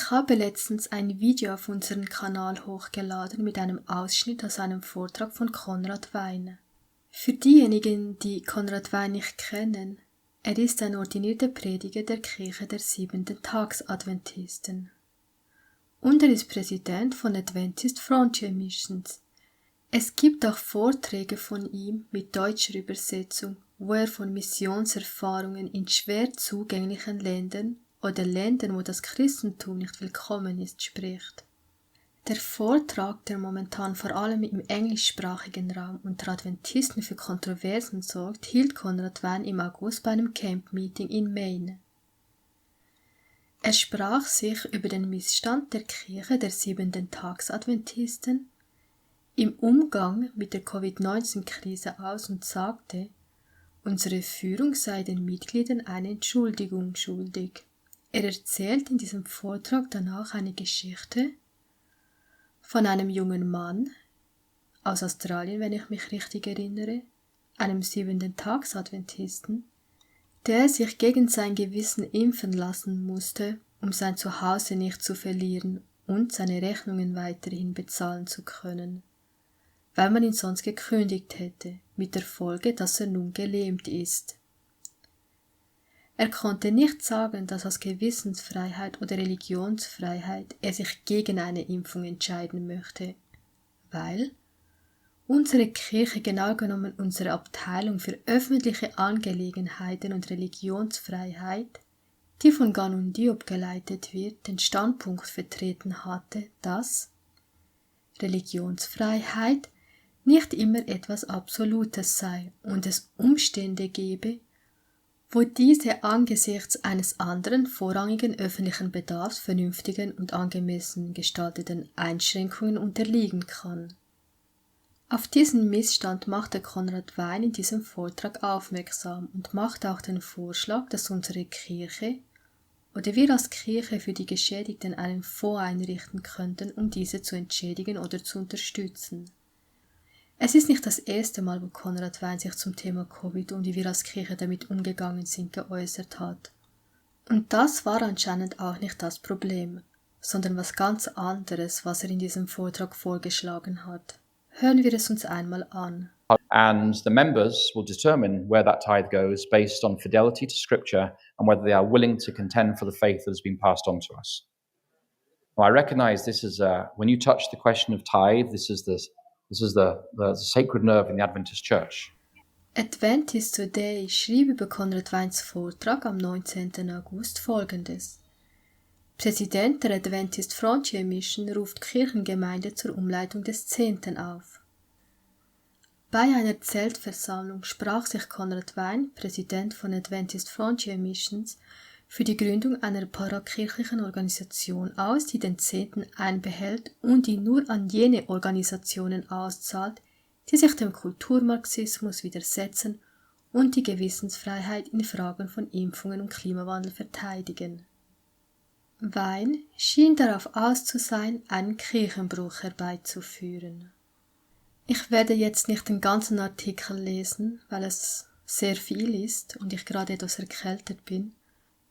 Ich habe letztens ein Video auf unseren Kanal hochgeladen mit einem Ausschnitt aus einem Vortrag von Konrad Wein. Für diejenigen, die Konrad Wein nicht kennen, er ist ein ordinierter Prediger der Kirche der Siebenten-Tags-Adventisten. Und er ist Präsident von Adventist Frontier Missions. Es gibt auch Vorträge von ihm mit deutscher Übersetzung, wo er von Missionserfahrungen in schwer zugänglichen Ländern oder Ländern, wo das Christentum nicht willkommen ist, spricht. Der Vortrag, der momentan vor allem im englischsprachigen Raum unter Adventisten für Kontroversen sorgt, hielt Konrad Wein im August bei einem Camp-Meeting in Maine. Er sprach sich über den Missstand der Kirche der Siebenten-Tags-Adventisten im Umgang mit der Covid-19-Krise aus und sagte, unsere Führung sei den Mitgliedern eine Entschuldigung schuldig. Er erzählt in diesem Vortrag danach eine Geschichte von einem jungen Mann aus Australien, wenn ich mich richtig erinnere, einem Siebenten-Tags-Adventisten, der sich gegen sein Gewissen impfen lassen musste, um sein Zuhause nicht zu verlieren und seine Rechnungen weiterhin bezahlen zu können, weil man ihn sonst gekündigt hätte, mit der Folge, dass er nun gelähmt ist. Er konnte nicht sagen, dass aus Gewissensfreiheit oder Religionsfreiheit er sich gegen eine Impfung entscheiden möchte, weil unsere Kirche, genau genommen unsere Abteilung für öffentliche Angelegenheiten und Religionsfreiheit, die von Ganun Diop geleitet wird, den Standpunkt vertreten hatte, dass Religionsfreiheit nicht immer etwas Absolutes sei und es Umstände gebe, wo diese angesichts eines anderen vorrangigen öffentlichen Bedarfs vernünftigen und angemessen gestalteten Einschränkungen unterliegen kann. Auf diesen Missstand machte Konrad Wein in diesem Vortrag aufmerksam und macht auch den Vorschlag, dass unsere Kirche oder wir als Kirche für die Geschädigten einen Fonds einrichten könnten, um diese zu entschädigen oder zu unterstützen. Es ist nicht das erste Mal, wo Konrad Wein sich zum Thema Covid und wie wir als Kirche damit umgegangen sind, geäußert hat. Und das war anscheinend auch nicht das Problem, sondern was ganz anderes, was er in diesem Vortrag vorgeschlagen hat. Hören wir es uns einmal an. And the members will determine where that tithe goes based on fidelity to Scripture and whether they are willing to contend for the faith that has been passed on to us. Now, I recognize this is, when you touch the question of tithe, this is the sacred nerve in the Adventist Church. Adventist Today schrieb über Konrad Weins Vortrag am 19. August Folgendes. Präsident der Adventist Frontier Mission ruft Kirchengemeinde zur Umleitung des Zehnten auf. Bei einer Zeltversammlung sprach sich Konrad Wein, Präsident von Adventist Frontier Missions, für die Gründung einer parakirchlichen Organisation aus, die den Zehnten einbehält und die nur an jene Organisationen auszahlt, die sich dem Kulturmarxismus widersetzen und die Gewissensfreiheit in Fragen von Impfungen und Klimawandel verteidigen. Wein schien darauf aus zu sein, einen Kirchenbruch herbeizuführen. Ich werde jetzt nicht den ganzen Artikel lesen, weil es sehr viel ist und ich gerade etwas erkältet bin,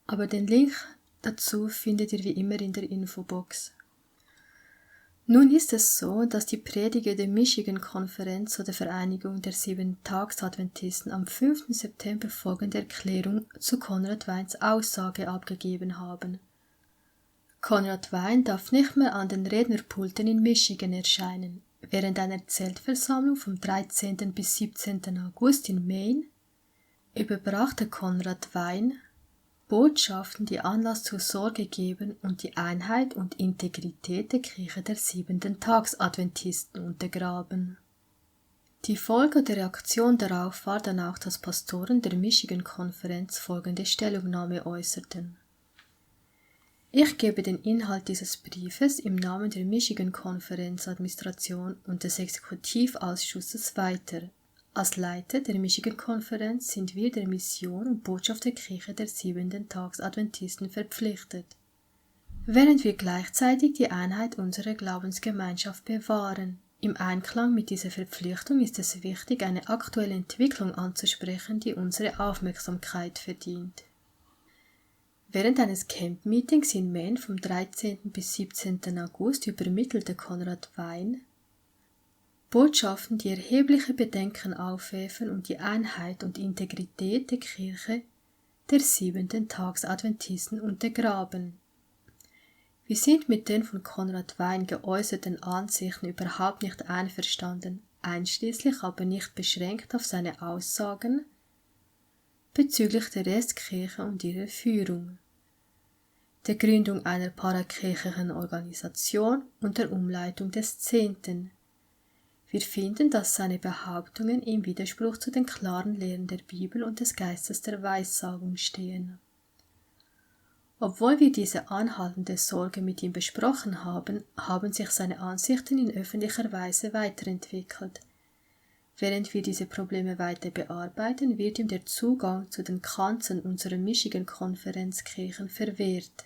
aber den Link dazu findet ihr wie immer in der Infobox. Nun ist es so, dass die Prediger der Michigan-Konferenz oder Vereinigung der Siebenten-Tags-Adventisten am 5. September folgende Erklärung zu Konrad Weins Aussage abgegeben haben. Konrad Wein darf nicht mehr an den Rednerpulten in Michigan erscheinen. Während einer Zeltversammlung vom 13. bis 17. August in Maine überbrachte Konrad Wein Botschaften, die Anlass zur Sorge geben und die Einheit und Integrität der Kirche der Siebenten-Tags-Adventisten untergraben. Die Folge der Reaktion darauf war dann auch, dass Pastoren der Michigan-Konferenz folgende Stellungnahme äußerten. Ich gebe den Inhalt dieses Briefes im Namen der Michigan-Konferenz-Administration und des Exekutivausschusses weiter. Als Leiter der Michigan-Konferenz sind wir der Mission und Botschaft der Kirche der Siebenten-Tags-Adventisten verpflichtet, während wir gleichzeitig die Einheit unserer Glaubensgemeinschaft bewahren. Im Einklang mit dieser Verpflichtung ist es wichtig, eine aktuelle Entwicklung anzusprechen, die unsere Aufmerksamkeit verdient. Während eines Camp-Meetings in Maine vom 13. bis 17. August übermittelte Konrad Wein Botschaften, die erhebliche Bedenken aufwerfen und die Einheit und Integrität der Kirche der Siebenten-Tags-Adventisten untergraben. Wir sind mit den von Konrad Wein geäußerten Ansichten überhaupt nicht einverstanden, einschließlich aber nicht beschränkt auf seine Aussagen bezüglich der Restkirche und ihrer Führung, der Gründung einer parakirchlichen Organisation und der Umleitung des Zehnten. Wir finden, dass seine Behauptungen im Widerspruch zu den klaren Lehren der Bibel und des Geistes der Weissagung stehen. Obwohl wir diese anhaltende Sorge mit ihm besprochen haben, haben sich seine Ansichten in öffentlicher Weise weiterentwickelt. Während wir diese Probleme weiter bearbeiten, wird ihm der Zugang zu den Kanzeln unserer Michigan-Konferenzkirchen verwehrt.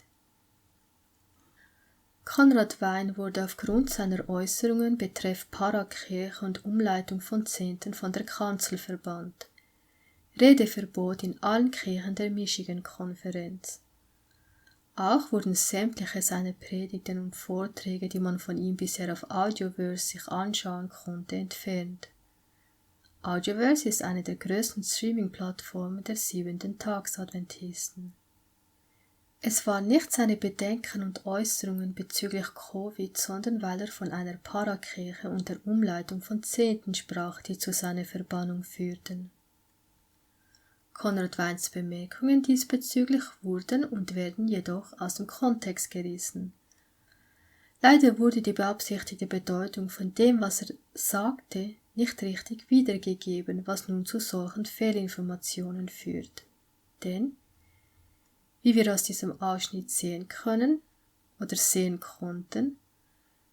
Konrad Wein wurde aufgrund seiner Äußerungen betreff Parakirche und Umleitung von Zehnten von der Kanzel verbannt. Redeverbot in allen Kirchen der Michigan-Konferenz. Auch wurden sämtliche seiner Predigten und Vorträge, die man von ihm bisher auf Audioverse sich anschauen konnte, entfernt. Audioverse ist eine der größten Streaming-Plattformen der Siebenten-Tags-Adventisten. Es waren nicht seine Bedenken und Äußerungen bezüglich Covid, sondern weil er von einer Parakirche und der Umleitung von Zehnten sprach, die zu seiner Verbannung führten. Konrad Weins Bemerkungen diesbezüglich wurden und werden jedoch aus dem Kontext gerissen. Leider wurde die beabsichtigte Bedeutung von dem, was er sagte, nicht richtig wiedergegeben, was nun zu solchen Fehlinformationen führt. Denn, wie wir aus diesem Ausschnitt sehen können oder sehen konnten,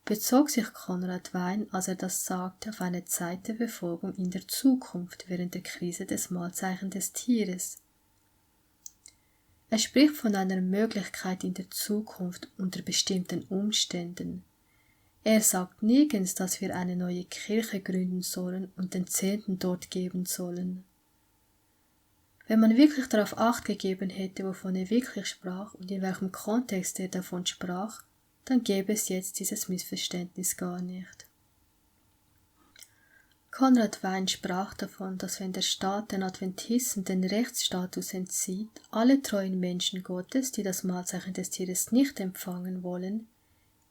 bezog sich Konrad Wein, als er das sagte, auf eine Zeit der Verfolgung in der Zukunft während der Krise des Mahlzeichen des Tieres. Er spricht von einer Möglichkeit in der Zukunft unter bestimmten Umständen. Er sagt nirgends, dass wir eine neue Kirche gründen sollen und den Zehnten dort geben sollen. Wenn man wirklich darauf Acht gegeben hätte, wovon er wirklich sprach und in welchem Kontext er davon sprach, dann gäbe es jetzt dieses Missverständnis gar nicht. Konrad Wein sprach davon, dass wenn der Staat den Adventisten den Rechtsstatus entzieht, alle treuen Menschen Gottes, die das Mahlzeichen des Tieres nicht empfangen wollen,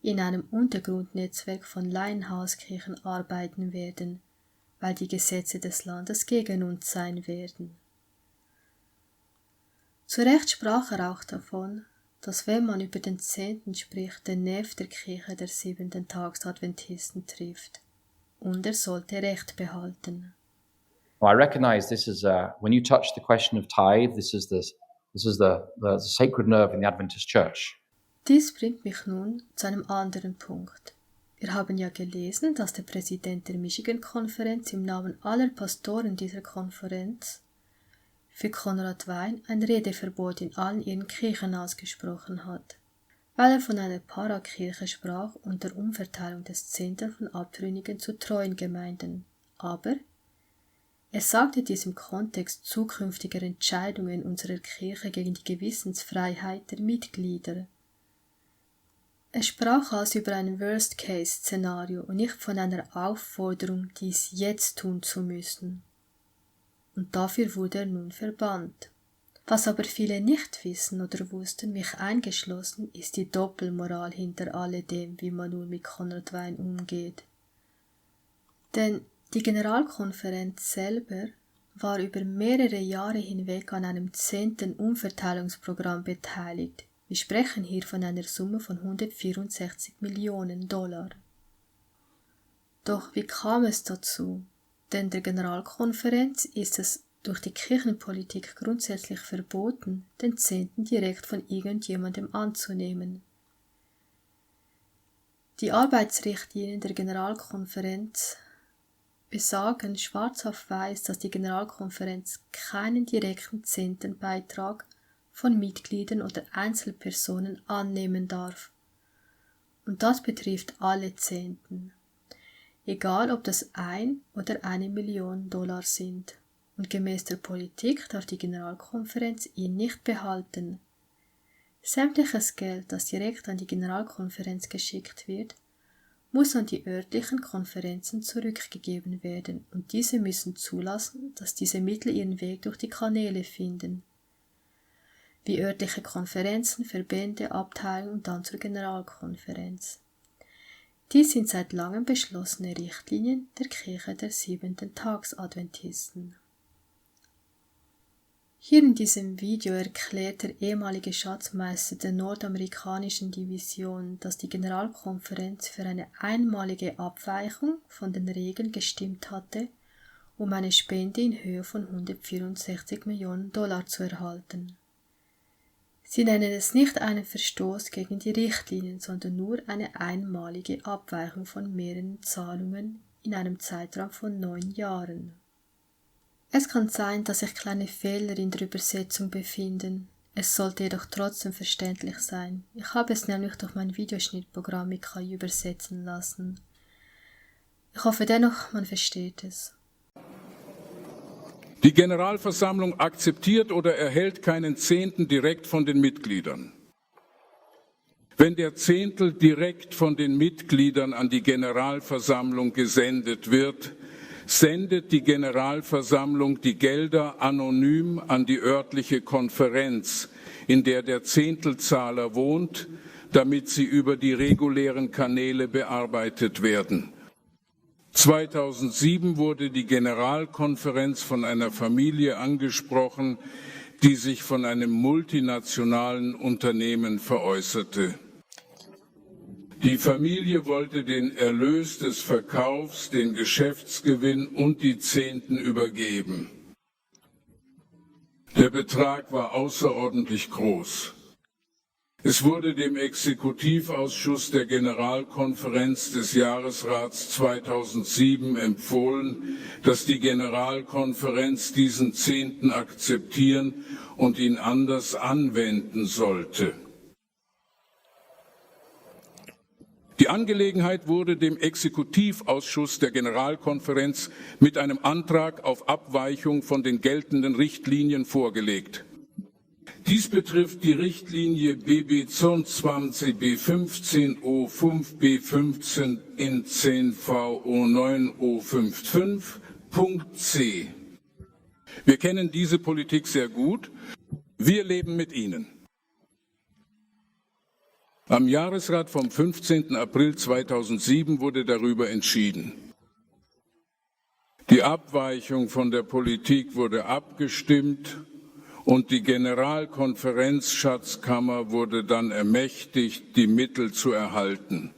in einem Untergrundnetzwerk von Laienhauskirchen arbeiten werden, weil die Gesetze des Landes gegen uns sein werden. Zu Recht sprach er auch davon, dass wenn man über den Zehnten spricht, der Nerv der Kirche der Siebenten-Tags-Adventisten trifft. Und er sollte Recht behalten. Well, I recognize this is when you touch the question of tithe, this is the sacred nerve in the Adventist Church. Dies bringt mich nun zu einem anderen Punkt. Wir haben ja gelesen, dass der Präsident der Michigan-Konferenz im Namen aller Pastoren dieser Konferenz für Konrad Wein ein Redeverbot in allen ihren Kirchen ausgesprochen hat, weil er von einer Parakirche sprach und der Umverteilung des Zehnten von Abtrünnigen zu treuen Gemeinden. Aber er sagte dies im Kontext zukünftiger Entscheidungen unserer Kirche gegen die Gewissensfreiheit der Mitglieder. Er sprach also über ein Worst-Case-Szenario und nicht von einer Aufforderung, dies jetzt tun zu müssen. Und dafür wurde er nun verbannt. Was aber viele nicht wissen oder wussten, mich eingeschlossen, ist die Doppelmoral hinter alledem, wie man nun mit Konrad Wein umgeht. Denn die Generalkonferenz selber war über mehrere Jahre hinweg an einem 10. Umverteilungsprogramm beteiligt. Wir sprechen hier von einer Summe von 164 Millionen $. Doch wie kam es dazu? Denn der Generalkonferenz ist es durch die Kirchenpolitik grundsätzlich verboten, den Zehnten direkt von irgendjemandem anzunehmen. Die Arbeitsrichtlinien der Generalkonferenz besagen schwarz auf weiß, dass die Generalkonferenz keinen direkten Zehntenbeitrag von Mitgliedern oder Einzelpersonen annehmen darf. Und das betrifft alle Zehnten, egal ob das 1 oder 1 Million $ sind. Und gemäß der Politik darf die Generalkonferenz ihn nicht behalten. Sämtliches Geld, das direkt an die Generalkonferenz geschickt wird, muss an die örtlichen Konferenzen zurückgegeben werden und diese müssen zulassen, dass diese Mittel ihren Weg durch die Kanäle finden, wie örtliche Konferenzen, Verbände, Abteilungen und dann zur Generalkonferenz. Dies sind seit langem beschlossene Richtlinien der Kirche der Siebenten-Tags-Adventisten. Hier in diesem Video erklärt der ehemalige Schatzmeister der nordamerikanischen Division, dass die Generalkonferenz für eine einmalige Abweichung von den Regeln gestimmt hatte, um eine Spende in Höhe von $164 Millionen zu erhalten. Sie nennen es nicht einen Verstoß gegen die Richtlinien, sondern nur eine einmalige Abweichung von mehreren Zahlungen in einem Zeitraum von 9 Jahren. Es kann sein, dass sich kleine Fehler in der Übersetzung befinden. Es sollte jedoch trotzdem verständlich sein. Ich habe es nämlich durch mein Videoschnittprogramm mit KI übersetzen lassen. Ich hoffe dennoch, man versteht es. Die Generalversammlung akzeptiert oder erhält keinen Zehnten direkt von den Mitgliedern. Wenn der Zehntel direkt von den Mitgliedern an die Generalversammlung gesendet wird, sendet die Generalversammlung die Gelder anonym an die örtliche Konferenz, in der der Zehntelzahler wohnt, damit sie über die regulären Kanäle bearbeitet werden. 2007 wurde die Generalkonferenz von einer Familie angesprochen, die sich von einem multinationalen Unternehmen veräußerte. Die Familie wollte den Erlös des Verkaufs, den Geschäftsgewinn und die Zehnten übergeben. Der Betrag war außerordentlich groß. Es wurde dem Exekutivausschuss der Generalkonferenz des Jahresrats 2007 empfohlen, dass die Generalkonferenz diesen Zehnten akzeptieren und ihn anders anwenden sollte. Die Angelegenheit wurde dem Exekutivausschuss der Generalkonferenz mit einem Antrag auf Abweichung von den geltenden Richtlinien vorgelegt. Dies betrifft die Richtlinie BB 22 B15 O5 B15 in 10 VO 9 O55 Punkt C. Wir kennen diese Politik sehr gut. Wir leben mit ihnen. Am Jahresrat vom 15. April 2007 wurde darüber entschieden. Die Abweichung von der Politik wurde abgestimmt und die Generalkonferenzschatzkammer wurde dann ermächtigt, die Mittel zu erhalten.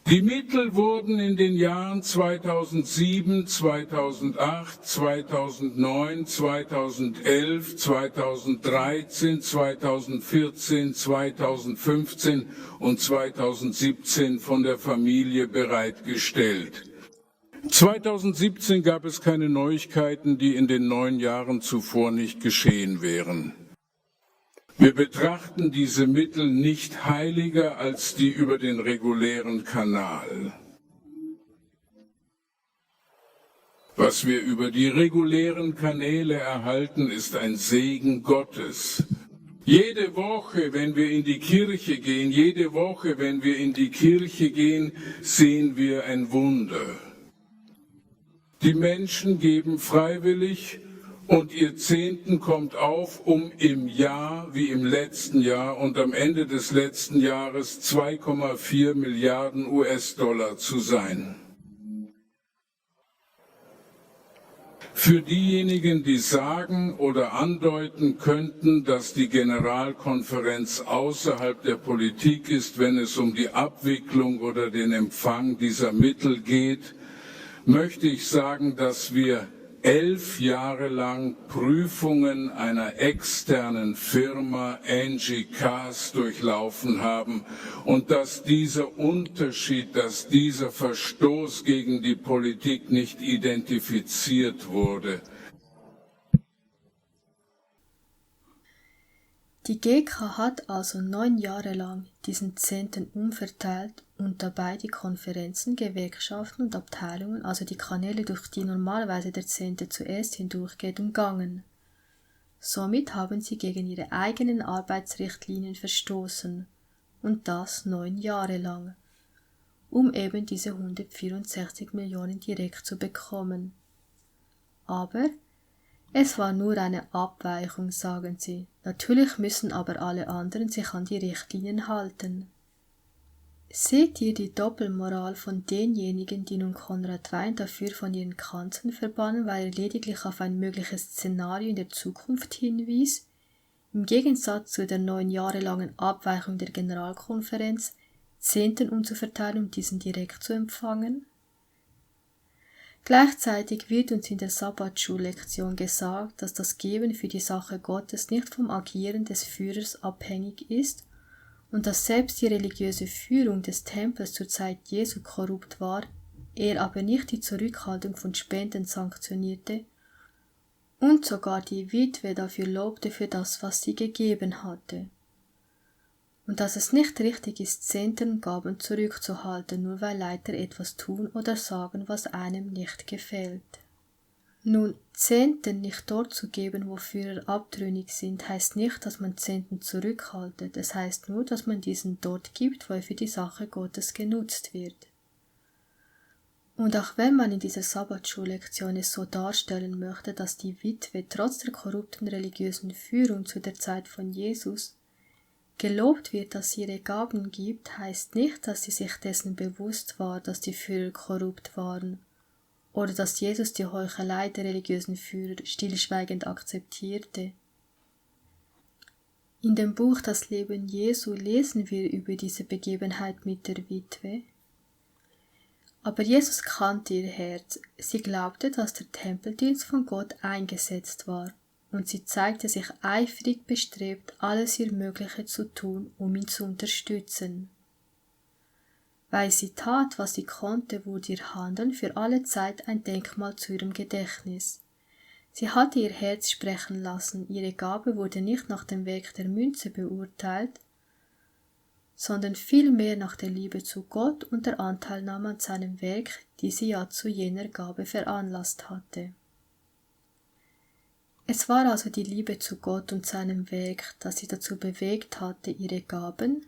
Die Mittel wurden in den Jahren 2007, 2008, 2009, 2011, 2013, 2014, 2015 und 2017 von der Familie bereitgestellt. 2017 gab es keine Neuigkeiten, die in den 9 Jahren zuvor nicht geschehen wären. Wir betrachten diese Mittel nicht heiliger als die über den regulären Kanal. Was wir über die regulären Kanäle erhalten, ist ein Segen Gottes. Jede Woche, wenn wir in die Kirche gehen, sehen wir ein Wunder. Die Menschen geben freiwillig und ihr Zehnten kommt auf, um im Jahr wie im letzten Jahr und am Ende des letzten Jahres 2,4 Milliarden US-Dollar zu sein. Für diejenigen, die sagen oder andeuten könnten, dass die Generalkonferenz außerhalb der Politik ist, wenn es um die Abwicklung oder den Empfang dieser Mittel geht, möchte ich sagen, dass wir 11 Jahre lang Prüfungen einer externen Firma Angie Cass durchlaufen haben und dass dieser Unterschied, dass dieser Verstoß gegen die Politik nicht identifiziert wurde. Die GK hat also 9 Jahre lang diesen Zehnten umverteilt und dabei die Konferenzen, Gewerkschaften und Abteilungen, also die Kanäle, durch die normalerweise der Zehnte zuerst hindurchgeht, umgangen. Somit haben sie gegen ihre eigenen Arbeitsrichtlinien verstoßen, und das 9 Jahre lang, um eben diese 164 Millionen direkt zu bekommen. Aber es war nur eine Abweichung, sagen sie. Natürlich müssen aber alle anderen sich an die Richtlinien halten. Seht ihr die Doppelmoral von denjenigen, die nun Konrad Wein dafür von ihren Kanzeln verbannen, weil er lediglich auf ein mögliches Szenario in der Zukunft hinwies, im Gegensatz zu der 9 Jahre langen Abweichung der Generalkonferenz, Zehnten umzuverteilen und diesen direkt zu empfangen? Gleichzeitig wird uns in der Sabbatschullektion gesagt, dass das Geben für die Sache Gottes nicht vom Agieren des Führers abhängig ist und dass selbst die religiöse Führung des Tempels zur Zeit Jesu korrupt war, er aber nicht die Zurückhaltung von Spenden sanktionierte und sogar die Witwe dafür lobte für das, was sie gegeben hatte. Und dass es nicht richtig ist, Zehnten und Gaben zurückzuhalten, nur weil Leiter etwas tun oder sagen, was einem nicht gefällt. Nun, Zehnten nicht dort zu geben, wo Führer abtrünnig sind, heißt nicht, dass man Zehnten zurückhaltet. Es heißt nur, dass man diesen dort gibt, wo er für die Sache Gottes genutzt wird. Und auch wenn man in dieser Sabbatschullektion es so darstellen möchte, dass die Witwe trotz der korrupten religiösen Führung zu der Zeit von Jesus gelobt wird, dass sie ihre Gaben gibt, heißt nicht, dass sie sich dessen bewusst war, dass die Führer korrupt waren oder dass Jesus die Heuchelei der religiösen Führer stillschweigend akzeptierte. In dem Buch Das Leben Jesu lesen wir über diese Begebenheit mit der Witwe. Aber Jesus kannte ihr Herz. Sie glaubte, dass der Tempeldienst von Gott eingesetzt war, und sie zeigte sich eifrig bestrebt, alles ihr Mögliche zu tun, um ihn zu unterstützen. Weil sie tat, was sie konnte, wurde ihr Handeln für alle Zeit ein Denkmal zu ihrem Gedächtnis. Sie hatte ihr Herz sprechen lassen, ihre Gabe wurde nicht nach dem Weg der Münze beurteilt, sondern vielmehr nach der Liebe zu Gott und der Anteilnahme an seinem Werk, die sie ja zu jener Gabe veranlasst hatte. Es war also die Liebe zu Gott und seinem Werk, das sie dazu bewegt hatte, ihre Gaben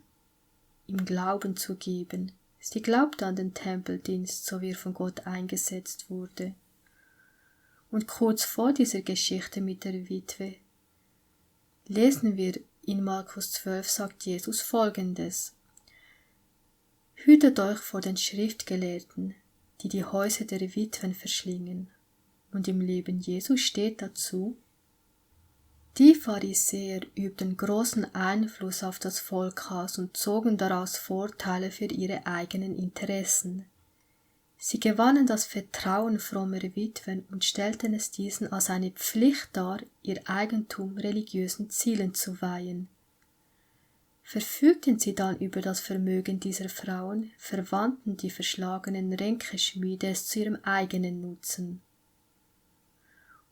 im Glauben zu geben. Sie glaubte an den Tempeldienst, so wie er von Gott eingesetzt wurde. Und kurz vor dieser Geschichte mit der Witwe lesen wir in Markus 12, sagt Jesus Folgendes: Hütet euch vor den Schriftgelehrten, die die Häuser der Witwen verschlingen. Und im Leben Jesu steht dazu: Die Pharisäer übten großen Einfluss auf das Volk aus und zogen daraus Vorteile für ihre eigenen Interessen. Sie gewannen das Vertrauen frommer Witwen und stellten es diesen als eine Pflicht dar, ihr Eigentum religiösen Zielen zu weihen. Verfügten sie dann über das Vermögen dieser Frauen, verwandten die verschlagenen Ränkeschmiede es zu ihrem eigenen Nutzen.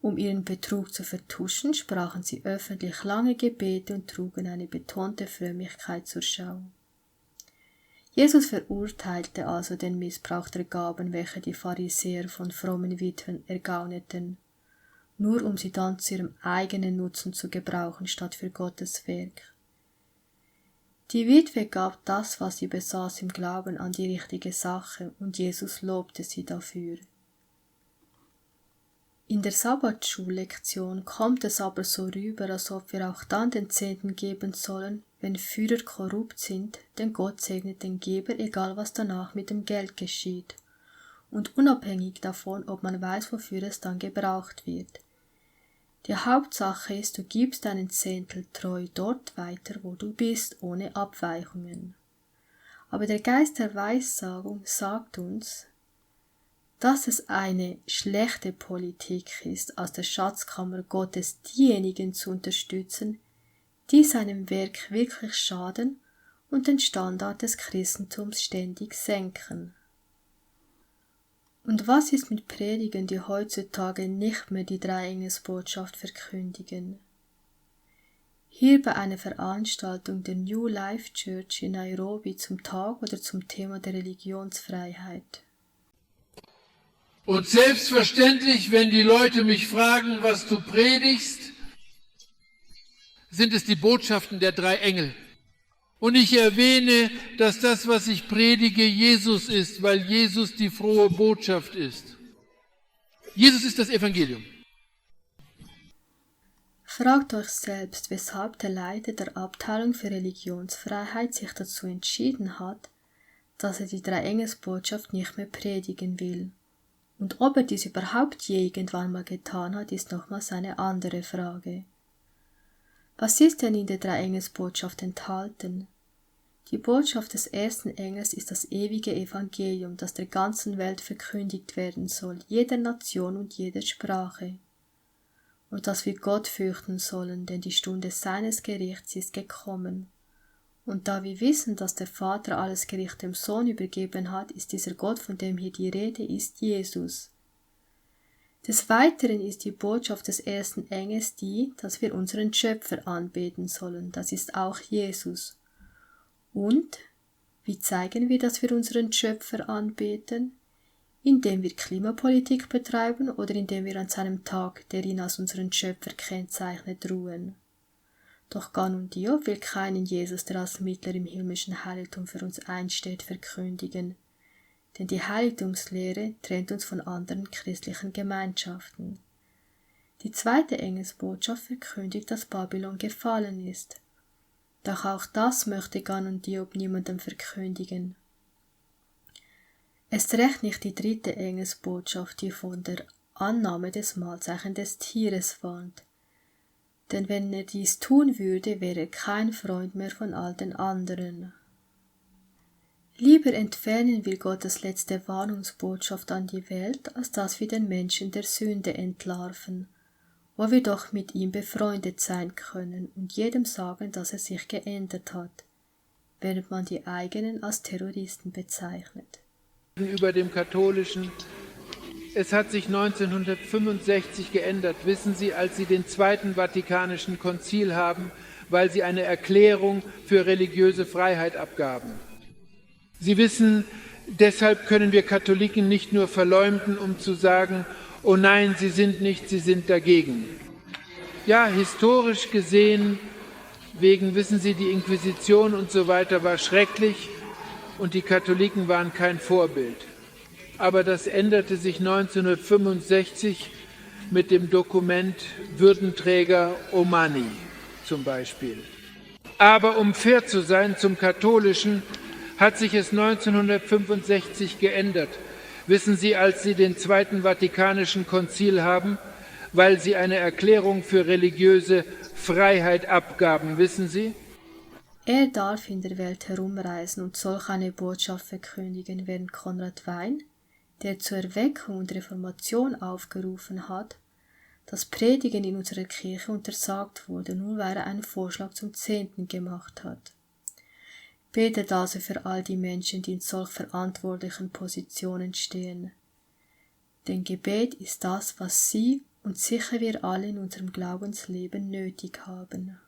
Um ihren Betrug zu vertuschen, sprachen sie öffentlich lange Gebete und trugen eine betonte Frömmigkeit zur Schau. Jesus verurteilte also den Missbrauch der Gaben, welche die Pharisäer von frommen Witwen ergauneten, nur um sie dann zu ihrem eigenen Nutzen zu gebrauchen, statt für Gottes Werk. Die Witwe gab das, was sie besaß, im Glauben an die richtige Sache, und Jesus lobte sie dafür. In der Sabbatschullektion kommt es aber so rüber, als ob wir auch dann den Zehnten geben sollen, wenn Führer korrupt sind, denn Gott segnet den Geber, egal was danach mit dem Geld geschieht, und unabhängig davon, ob man weiß, wofür es dann gebraucht wird. Die Hauptsache ist, du gibst deinen Zehntel treu dort weiter, wo du bist, ohne Abweichungen. Aber der Geist der Weissagung sagt uns, dass es eine schlechte Politik ist, aus der Schatzkammer Gottes diejenigen zu unterstützen, die seinem Werk wirklich schaden und den Standard des Christentums ständig senken. Und was ist mit Predigern, die heutzutage nicht mehr die Dreiengelsbotschaft verkündigen? Hier bei einer Veranstaltung der New Life Church in Nairobi zum Tag oder zum Thema der Religionsfreiheit. Und selbstverständlich, wenn die Leute mich fragen, was du predigst, sind es die Botschaften der 3 Engel. Und ich erwähne, dass das, was ich predige, Jesus ist, weil Jesus die frohe Botschaft ist. Jesus ist das Evangelium. Fragt euch selbst, weshalb der Leiter der Abteilung für Religionsfreiheit sich dazu entschieden hat, dass er die 3 Engelsbotschaft nicht mehr predigen will. Und ob er dies überhaupt je irgendwann mal getan hat, ist nochmals eine andere Frage. Was ist denn in der 3 Engelsbotschaft enthalten? Die Botschaft des ersten Engels ist das ewige Evangelium, das der ganzen Welt verkündigt werden soll, jeder Nation und jeder Sprache. Und dass wir Gott fürchten sollen, denn die Stunde seines Gerichts ist gekommen. Und da wir wissen, dass der Vater alles Gericht dem Sohn übergeben hat, ist dieser Gott, von dem hier die Rede ist, Jesus. Des Weiteren ist die Botschaft des ersten Engels die, dass wir unseren Schöpfer anbeten sollen, das ist auch Jesus. Und wie zeigen wir, dass wir unseren Schöpfer anbeten? Indem wir Klimapolitik betreiben oder indem wir an seinem Tag, der ihn als unseren Schöpfer kennzeichnet, ruhen. Doch Gan und Dio will keinen Jesus, der als Mittler im himmlischen Heiligtum für uns einsteht, verkündigen, denn die Heiligtumslehre trennt uns von anderen christlichen Gemeinschaften. Die 2. Engelsbotschaft verkündigt, dass Babylon gefallen ist. Doch auch das möchte Gan und Diob niemandem verkündigen. Erst recht nicht die 3. Engelsbotschaft, die von der Annahme des Mahlzeichen des Tieres warnt. Denn wenn er dies tun würde, wäre er kein Freund mehr von all den anderen. Lieber entfernen wir Gottes letzte Warnungsbotschaft an die Welt, als dass wir den Menschen der Sünde entlarven, wo wir doch mit ihm befreundet sein können und jedem sagen, dass er sich geändert hat, während man die eigenen als Terroristen bezeichnet. Über dem Katholischen, es hat sich 1965 geändert, wissen Sie, als Sie den Zweiten Vatikanischen Konzil haben, weil Sie eine Erklärung für religiöse Freiheit abgaben. Sie wissen, deshalb können wir Katholiken nicht nur verleumden, um zu sagen, oh nein, Sie sind nicht, Sie sind dagegen. Ja, historisch gesehen, wegen, wissen Sie, die Inquisition und so weiter war schrecklich und die Katholiken waren kein Vorbild. Aber das änderte sich 1965 mit dem Dokument Würdenträger Omani zum Beispiel. Aber um fair zu sein zum Katholischen, hat sich es 1965 geändert. Wissen Sie, als Sie den Zweiten Vatikanischen Konzil haben, weil Sie eine Erklärung für religiöse Freiheit abgaben, wissen Sie? Er darf in der Welt herumreisen und solch eine Botschaft verkündigen, während Konrad Wein, der zur Erweckung und Reformation aufgerufen hat, das Predigen in unserer Kirche untersagt wurde, nur weil er einen Vorschlag zum 10. gemacht hat. Betet also für all die Menschen, die in solch verantwortlichen Positionen stehen. Denn Gebet ist das, was sie und sicher wir alle in unserem Glaubensleben nötig haben.